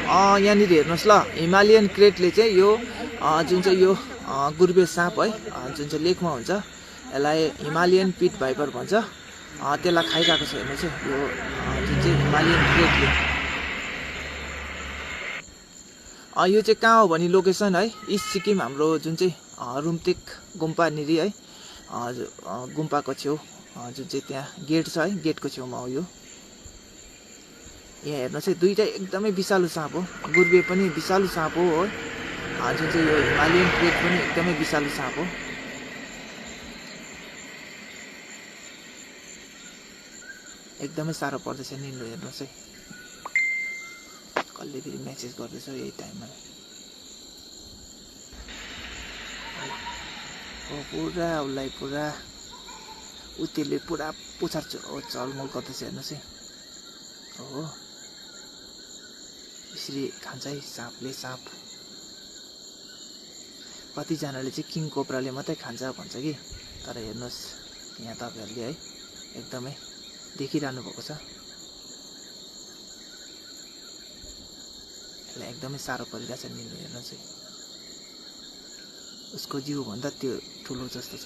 यहाँनिर हेर्नुहोस् ल, हिमालयन क्रेटले चाहिँ यो जुन चाहिँ यो गुर्बे साँप है, जुन चाहिँ लेकमा हुन्छ, यसलाई हिमालयन पिट भाइपर भन्छ, त्यसलाई खाइरहेको छ। हेर्नुहोस् है, यो जुन चाहिँ हिमालयन क्रेटले। यो चाहिँ कहाँ हो भने लोकेसन है, इस्ट सिक्किम हाम्रो जुन चाहिँ रुम्तेक गुम्पा निरी है, गुम्पाको छेउ जुन चाहिँ त्यहाँ गेट छ है, गेटको छेउमा हो यो। यहाँ हेर्नुहोस् है, दुईटा एकदमै विषालु साँप हो। गुर्बे पनि विषालु साँप हो, जुन चाहिँ यो हिमालयन क्रेट पनि एकदमै विषालु साँप हो। एकदमै साह्रो पर्दैछ निलो। हेर्नुहोस् है, कसले फेरि मेसेज गर्दैछ यही टाइममा। पुरा उसलाई पुरा त्यसले पुरा पुछार चलमल गर्दैछ। हेर्नुहोस् है, हो यसरी खान्छ है साँपले। साँप कतिजनाले चाहिँ किङ कोब्राले मात्रै खान्छ भन्छ कि, तर हेर्नुहोस् यहाँ तपाईँहरूले है एकदमै देखिरहनु भएको छ। यसलाई एकदमै साह्रो परिरहेछ निलो। हेर्नुहोस् है, उसको जिउभन्दा त्यो ठुलो जस्तो छ।